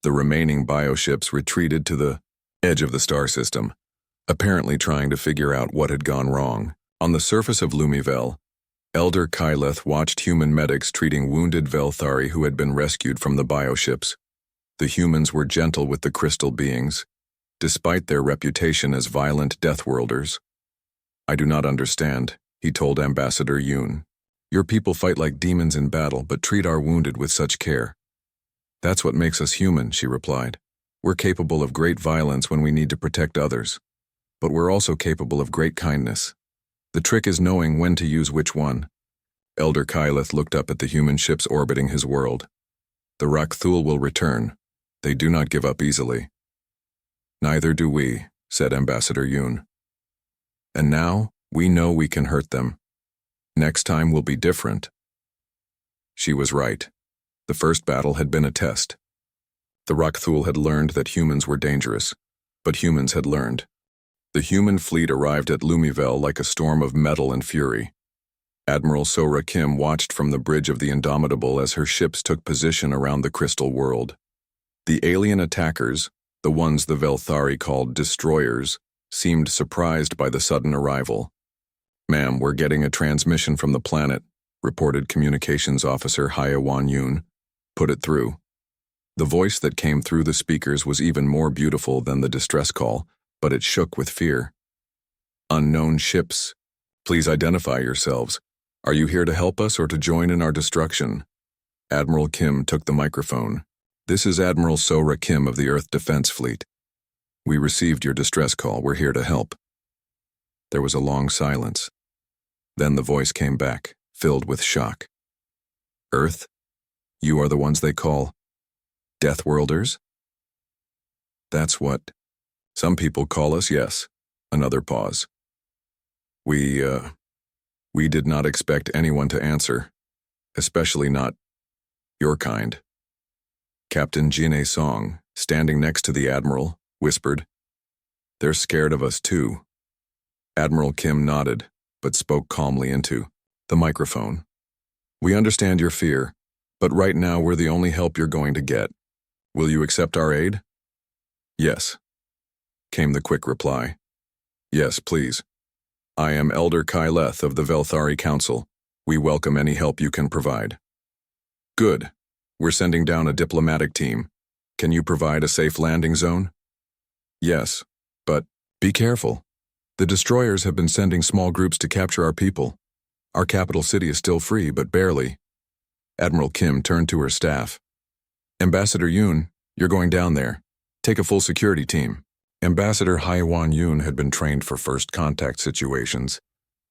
The remaining bioships retreated to the edge of the star system, apparently trying to figure out what had gone wrong. On the surface of Lumivel, Elder Kyleth watched human medics treating wounded Velthari who had been rescued from the bioships. The humans were gentle with the crystal beings, despite their reputation as violent deathworlders. I do not understand, he told Ambassador Yoon. Your people fight like demons in battle, but treat our wounded with such care. That's what makes us human, she replied. We're capable of great violence when we need to protect others, but we're also capable of great kindness. The trick is knowing when to use which one. Elder Kyleth looked up at the human ships orbiting his world. The Rockthul will return. They do not give up easily. Neither do we, said Ambassador Yoon. And now, we know we can hurt them. Next time will be different. She was right. The first battle had been a test. The Rockthul had learned that humans were dangerous, but humans had learned. The human fleet arrived at Lumivel like a storm of metal and fury. Admiral Sora Kim watched from the bridge of the Indomitable as her ships took position around the crystal world. The alien attackers, the ones the Velthari called destroyers, seemed surprised by the sudden arrival. Ma'am, we're getting a transmission from the planet, reported Communications Officer Hyewan Yoon. Put it through. The voice that came through the speakers was even more beautiful than the distress call, but it shook with fear. Unknown ships. Please identify yourselves. Are you here to help us or to join in our destruction? Admiral Kim took the microphone. This is Admiral Sora Kim of the Earth Defense Fleet. We received your distress call. We're here to help. There was a long silence. Then the voice came back, filled with shock. Earth? You are the ones they call deathworlders? That's what some people call us, yes. Another pause. We did not expect anyone to answer, especially not your kind. Captain Jin Song, standing next to the Admiral, whispered, They're scared of us too. Admiral Kim nodded, but spoke calmly into the microphone. We understand your fear, but right now we're the only help you're going to get. Will you accept our aid? Yes, came the quick reply. Yes, please. I am Elder Kyleth of the Velthari Council. We welcome any help you can provide. Good. We're sending down a diplomatic team. Can you provide a safe landing zone? Yes, but be careful. The destroyers have been sending small groups to capture our people. Our capital city is still free, but barely. Admiral Kim turned to her staff. Ambassador Yoon, you're going down there. Take a full security team. Ambassador Hyewan Yoon had been trained for first contact situations,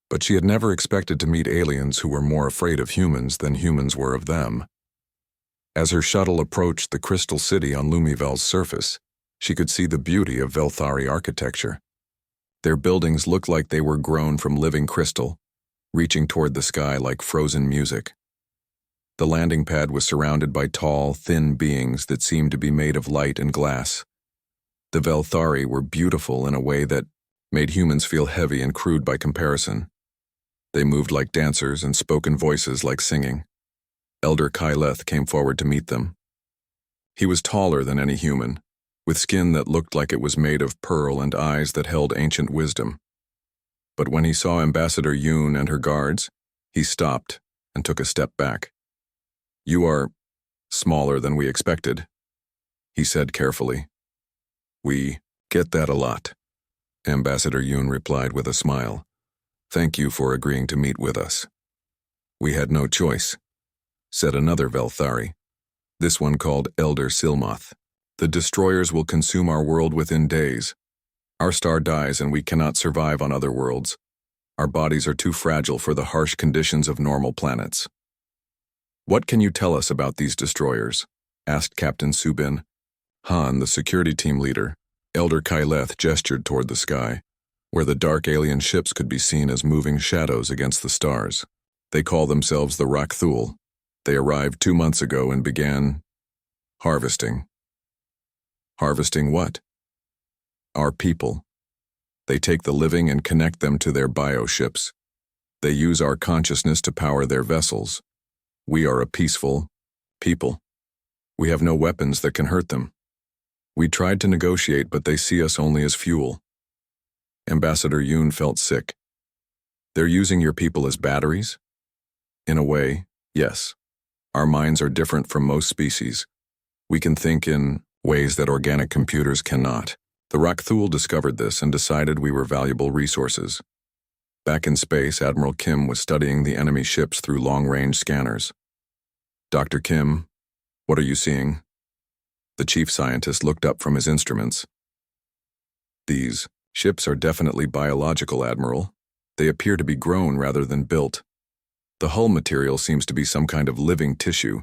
but she had never expected to meet aliens who were more afraid of humans than humans were of them. As her shuttle approached the crystal city on Lumivel's surface, she could see the beauty of Velthari architecture. Their buildings looked like they were grown from living crystal, reaching toward the sky like frozen music. The landing pad was surrounded by tall, thin beings that seemed to be made of light and glass. The Velthari were beautiful in a way that made humans feel heavy and crude by comparison. They moved like dancers and spoke in voices like singing. Elder Kyleth came forward to meet them. He was taller than any human, with skin that looked like it was made of pearl and eyes that held ancient wisdom. But when he saw Ambassador Yoon and her guards, he stopped and took a step back. You are smaller than we expected, he said carefully. We get that a lot, Ambassador Yoon replied with a smile. Thank you for agreeing to meet with us. We had no choice, said another Velthari, this one called Elder Silmoth. The destroyers will consume our world within days. Our star dies and we cannot survive on other worlds. Our bodies are too fragile for the harsh conditions of normal planets. What can you tell us about these destroyers? Asked Captain Subin. Han, the security team leader, Elder Kyleth gestured toward the sky, where the dark alien ships could be seen as moving shadows against the stars. They call themselves the Rakthul. They arrived 2 months ago and began harvesting. Harvesting what? Our people. They take the living and connect them to their bioships. They use our consciousness to power their vessels. We are a peaceful people. We have no weapons that can hurt them. We tried to negotiate, but they see us only as fuel. Ambassador Yoon felt sick. They're using your people as batteries? In a way, yes. Our minds are different from most species. We can think in ways that organic computers cannot. The Rakthul discovered this and decided we were valuable resources. Back in space, Admiral Kim was studying the enemy ships through long-range scanners. Dr. Kim, what are you seeing? The chief scientist looked up from his instruments. These ships are definitely biological, Admiral. They appear to be grown rather than built. The hull material seems to be some kind of living tissue.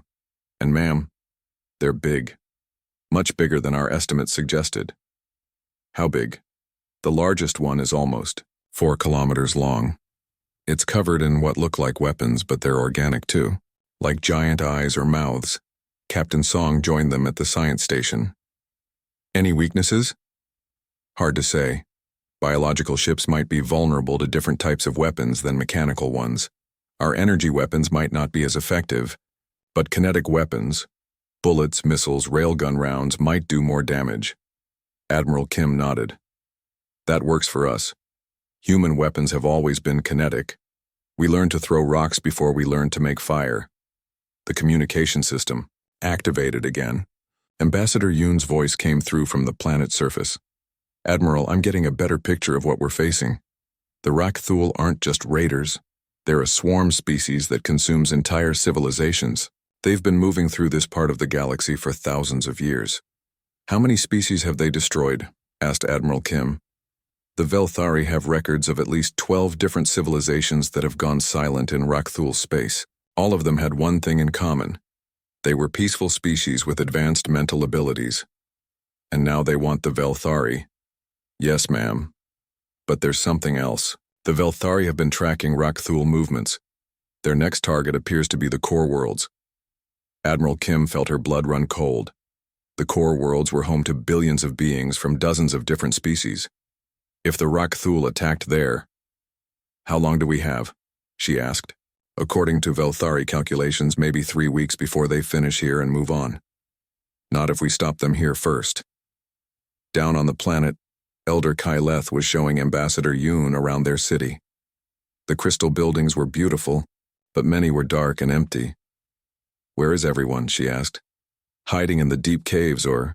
And ma'am, they're big. Much bigger than our estimates suggested. How big? The largest one is almost 4 kilometers long. It's covered in what look like weapons, but they're organic too, like giant eyes or mouths. Captain Song joined them at the science station. Any weaknesses? Hard to say. Biological ships might be vulnerable to different types of weapons than mechanical ones. Our energy weapons might not be as effective, but kinetic weapons, bullets, missiles, railgun rounds might do more damage. Admiral Kim nodded. That works for us. Human weapons have always been kinetic. We learned to throw rocks before we learned to make fire. The communication system activated again. Ambassador Yoon's voice came through from the planet's surface. Admiral, I'm getting a better picture of what we're facing. The Rakthul aren't just raiders. They're a swarm species that consumes entire civilizations. They've been moving through this part of the galaxy for thousands of years. How many species have they destroyed? Asked Admiral Kim. The Velthari have records of at least 12 different civilizations that have gone silent in Rakthul space. All of them had one thing in common. They were peaceful species with advanced mental abilities. And now they want the Velthari. Yes, ma'am. But there's something else. The Velthari have been tracking Rakthul movements. Their next target appears to be the core worlds. Admiral Kim felt her blood run cold. The core worlds were home to billions of beings from dozens of different species. If the Rakthul attacked there, how long do we have? She asked. According to Velthari calculations, maybe 3 weeks before they finish here and move on. Not if we stop them here first. Down on the planet, Elder Kyleth was showing Ambassador Yoon around their city. The crystal buildings were beautiful, but many were dark and empty. Where is everyone? She asked. Hiding in the deep caves or...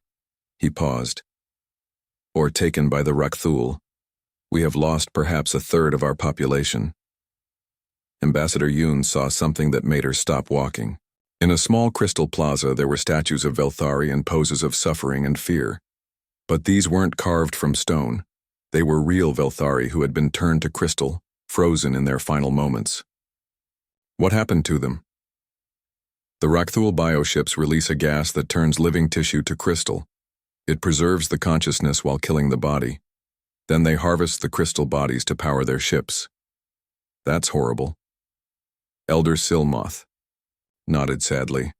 He paused. Or taken by the Rakthul. We have lost perhaps 1/3 of our population. Ambassador Yoon saw something that made her stop walking. In a small crystal plaza, there were statues of Velthari in poses of suffering and fear. But these weren't carved from stone. They were real Velthari who had been turned to crystal, frozen in their final moments. What happened to them? The Rakthul bioships release a gas that turns living tissue to crystal. It preserves the consciousness while killing the body. Then they harvest the crystal bodies to power their ships. That's horrible. Elder Silmoth nodded sadly.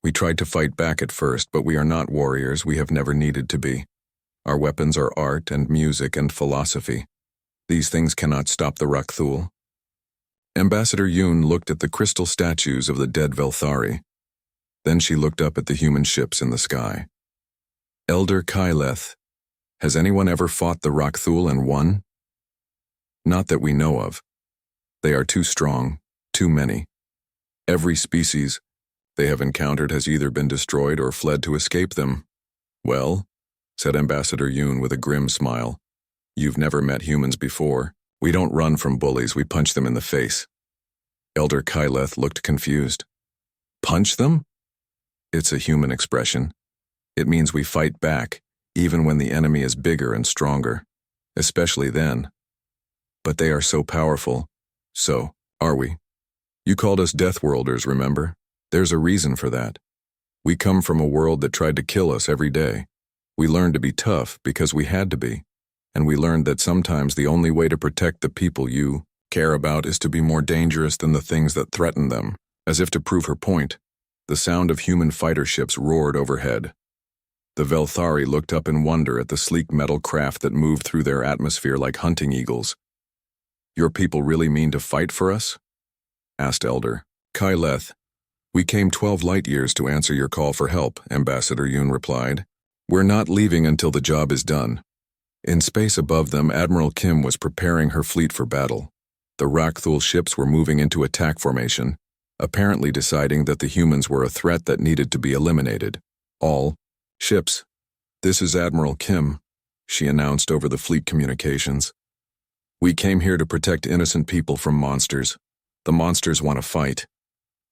We tried to fight back at first, but we are not warriors. We have never needed to be. Our weapons are art and music and philosophy. These things cannot stop the Rakthul. Ambassador Yoon looked at the crystal statues of the dead Velthari. Then she looked up at the human ships in the sky. Elder Kyleth, has anyone ever fought the Rakthul and won? Not that we know of. They are too strong, too many. Every species they have encountered has either been destroyed or fled to escape them. Well, said Ambassador Yoon with a grim smile, you've never met humans before. We don't run from bullies, we punch them in the face. Elder Kyleth looked confused. Punch them? It's a human expression. It means we fight back, even when the enemy is bigger and stronger. Especially then. But they are so powerful. So, are we? You called us deathworlders, remember? There's a reason for that. We come from a world that tried to kill us every day. We learned to be tough because we had to be, and we learned that sometimes the only way to protect the people you care about is to be more dangerous than the things that threaten them. As if to prove her point, the sound of human fighter ships roared overhead. The Velthari looked up in wonder at the sleek metal craft that moved through their atmosphere like hunting eagles. "Your people really mean to fight for us?" asked Elder Kyleth. "We came 12 light years to answer your call for help," Ambassador Yoon replied. "We're not leaving until the job is done." In space above them, Admiral Kim was preparing her fleet for battle. The Rakthul ships were moving into attack formation, apparently deciding that the humans were a threat that needed to be eliminated. "All ships, this is Admiral Kim," she announced over the fleet communications. "We came here to protect innocent people from monsters. The monsters want to fight.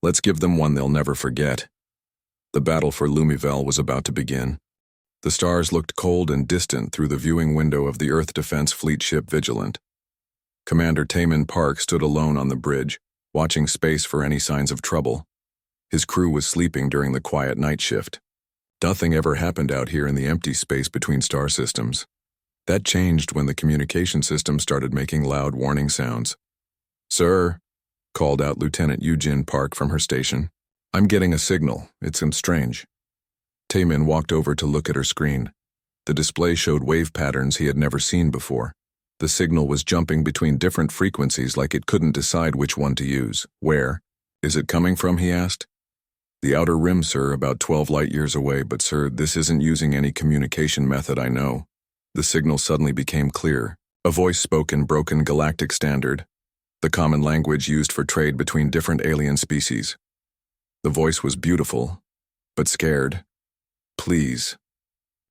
Let's give them one they'll never forget." The battle for Lumivel was about to begin. The stars looked cold and distant through the viewing window of the Earth Defense Fleet ship Vigilant. Commander Taemin Park stood alone on the bridge, watching space for any signs of trouble. His crew was sleeping during the quiet night shift. Nothing ever happened out here in the empty space between star systems. That changed when the communication system started making loud warning sounds. "Sir," called out Lieutenant Eugene Park from her station. "I'm getting a signal. It seems strange." Taemin walked over to look at her screen. The display showed wave patterns he had never seen before. The signal was jumping between different frequencies like it couldn't decide which one to use. "Where is it coming from?" he asked. "The outer rim, sir, about 12 light years away, but sir, this isn't using any communication method I know." The signal suddenly became clear. A voice spoke in broken galactic standard, the common language used for trade between different alien species. The voice was beautiful, but scared. "Please,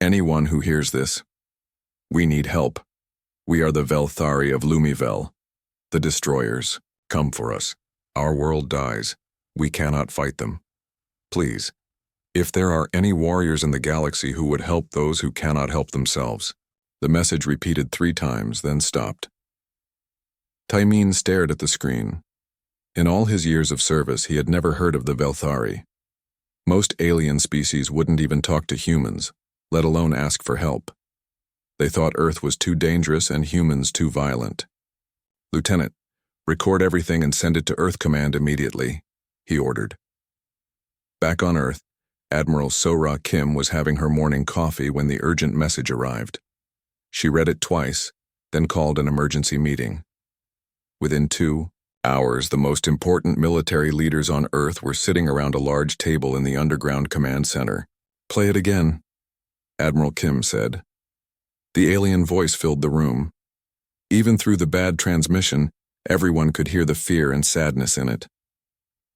anyone who hears this, we need help. We are the Velthari of Lumivel, the destroyers. Come for us. Our world dies. We cannot fight them. Please, if there are any warriors in the galaxy who would help those who cannot help themselves." The message repeated 3 times, then stopped. Taemin stared at the screen. In all his years of service, he had never heard of the Velthari. Most alien species wouldn't even talk to humans, let alone ask for help. They thought Earth was too dangerous and humans too violent. "Lieutenant, record everything and send it to Earth Command immediately," he ordered. Back on Earth, Admiral Sora Kim was having her morning coffee when the urgent message arrived. She read it twice, then called an emergency meeting. Within 2 hours, the most important military leaders on Earth were sitting around a large table in the underground command center. "Play it again," Admiral Kim said. The alien voice filled the room. Even through the bad transmission, everyone could hear the fear and sadness in it.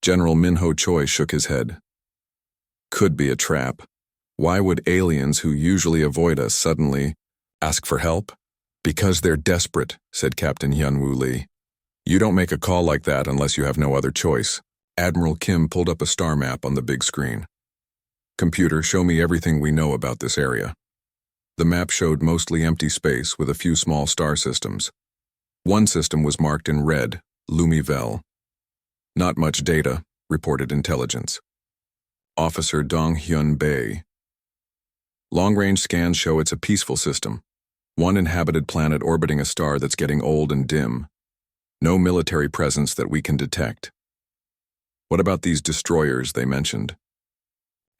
General Minho Choi shook his head. "Could be a trap. Why would aliens who usually avoid us suddenly ask for help?" "Because they're desperate," said Captain Hyunwoo Lee. "You don't make a call like that unless you have no other choice." Admiral Kim pulled up a star map on the big screen. "Computer, show me everything we know about this area." The map showed mostly empty space with a few small star systems. One system was marked in red, Lumivel. "Not much data," reported intelligence. Officer Dong Hyun Bae. "Long-range scans show it's a peaceful system. One inhabited planet orbiting a star that's getting old and dim. No military presence that we can detect." "What about these destroyers they mentioned?"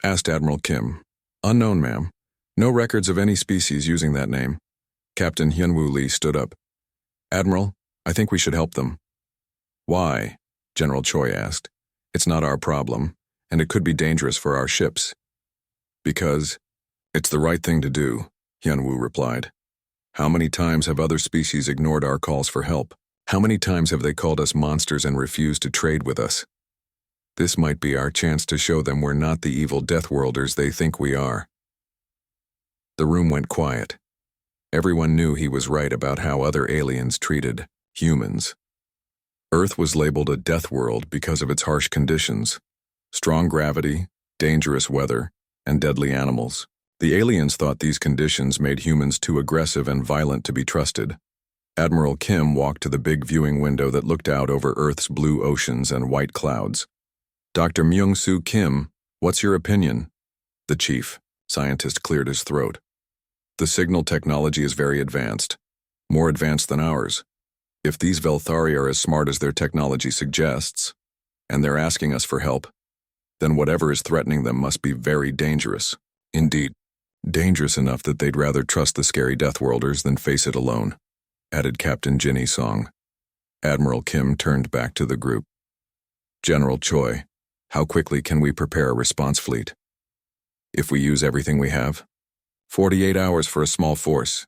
asked Admiral Kim. "Unknown, ma'am. No records of any species using that name." Captain Hyunwoo Lee stood up. "Admiral, I think we should help them." "Why?" General Choi asked. "It's not our problem, and it could be dangerous for our ships." "Because it's the right thing to do," Hyunwoo replied. "How many times have other species ignored our calls for help? How many times have they called us monsters and refused to trade with us? This might be our chance to show them we're not the evil deathworlders they think we are." The room went quiet. Everyone knew he was right about how other aliens treated humans. Earth was labeled a death world because of its harsh conditions: strong gravity, dangerous weather, and deadly animals. The aliens thought these conditions made humans too aggressive and violent to be trusted. Admiral Kim walked to the big viewing window that looked out over Earth's blue oceans and white clouds. "Dr. Myung-Soo Kim, what's your opinion?" The chief scientist cleared his throat. The signal technology is very advanced, more advanced than ours. If these Velthari are as smart as their technology suggests, and they're asking us for help, then whatever is threatening them must be very dangerous. Indeed, dangerous enough that they'd rather trust the scary Deathworlders than face it alone, added Captain Ginny Song. Admiral Kim turned back to the group. General Choi, how quickly can we prepare a response fleet? If we use everything we have? 48 hours for a small force.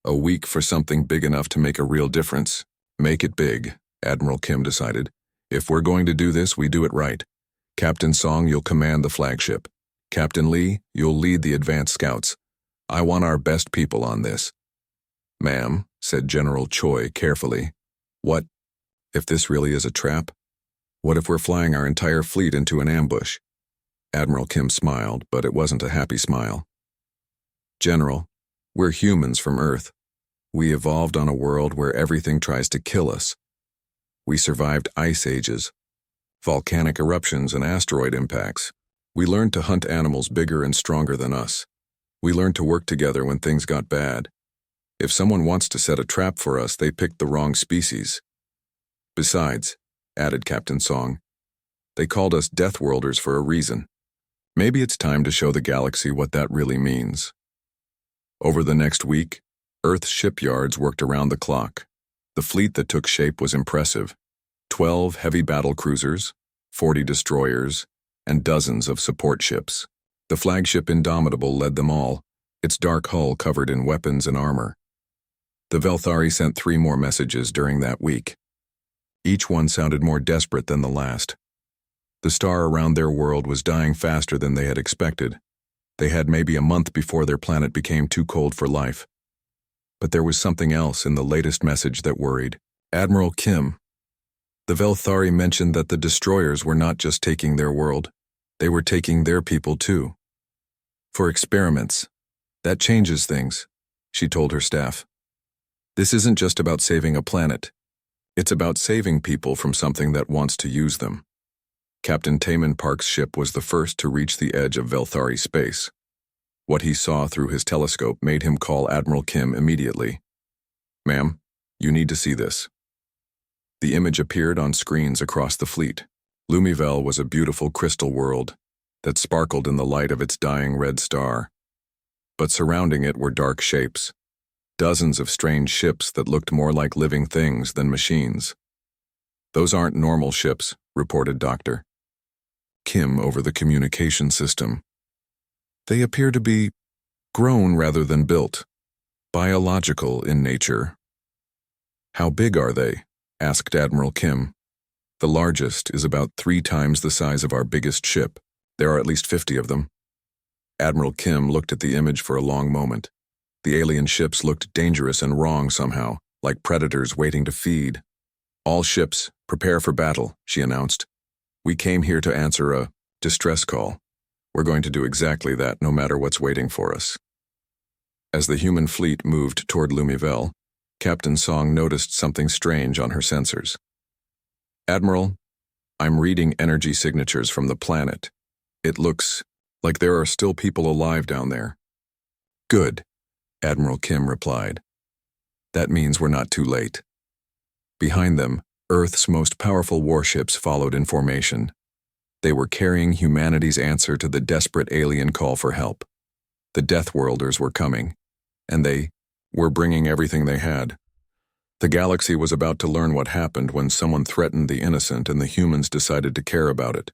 A week for something big enough to make a real difference. Make it big, Admiral Kim decided. If we're going to do this, we do it right. Captain Song, you'll command the flagship. Captain Lee, you'll lead the advanced scouts. I want our best people on this. Ma'am, said General Choi carefully. What if this really is a trap? What if we're flying our entire fleet into an ambush? Admiral Kim smiled, but it wasn't a happy smile. General, we're humans from Earth. We evolved on a world where everything tries to kill us. We survived ice ages, volcanic eruptions, and asteroid impacts. We learned to hunt animals bigger and stronger than us. We learned to work together when things got bad. If someone wants to set a trap for us, they picked the wrong species. Besides, added Captain Song, they called us Deathworlders for a reason. Maybe it's time to show the galaxy what that really means. Over the next week, Earth's shipyards worked around the clock. The fleet that took shape was impressive. 12 heavy battle cruisers, 40 destroyers, and dozens of support ships. The flagship Indomitable led them all, its dark hull covered in weapons and armor. The Velthari sent 3 more messages during that week. Each one sounded more desperate than the last. The star around their world was dying faster than they had expected. They had maybe a month before their planet became too cold for life. But there was something else in the latest message that worried. Admiral Kim. The Velthari mentioned that the destroyers were not just taking their world, they were taking their people too. For experiments. That changes things, she told her staff. This isn't just about saving a planet. It's about saving people from something that wants to use them. Captain Taman Park's ship was the first to reach the edge of Velthari space. What he saw through his telescope made him call Admiral Kim immediately. Ma'am, you need to see this. The image appeared on screens across the fleet. Lumivel was a beautiful crystal world that sparkled in the light of its dying red star. But surrounding it were dark shapes. Dozens of strange ships that looked more like living things than machines. Those aren't normal ships, reported Dr. Kim over the communication system. They appear to be grown rather than built, biological in nature. How big are they? Asked Admiral Kim. The largest is about 3 times the size of our biggest ship. There are at least 50 of them. Admiral Kim looked at the image for a long moment. The alien ships looked dangerous and wrong somehow, like predators waiting to feed. All ships, prepare for battle, she announced. We came here to answer a distress call. We're going to do exactly that, no matter what's waiting for us. As the human fleet moved toward Lumivel, Captain Song noticed something strange on her sensors. Admiral, I'm reading energy signatures from the planet. It looks like there are still people alive down there. Good, Admiral Kim replied. That means we're not too late. Behind them, Earth's most powerful warships followed in formation. They were carrying humanity's answer to the desperate alien call for help. The Deathworlders were coming, and they were bringing everything they had. The galaxy was about to learn what happened when someone threatened the innocent and the humans decided to care about it.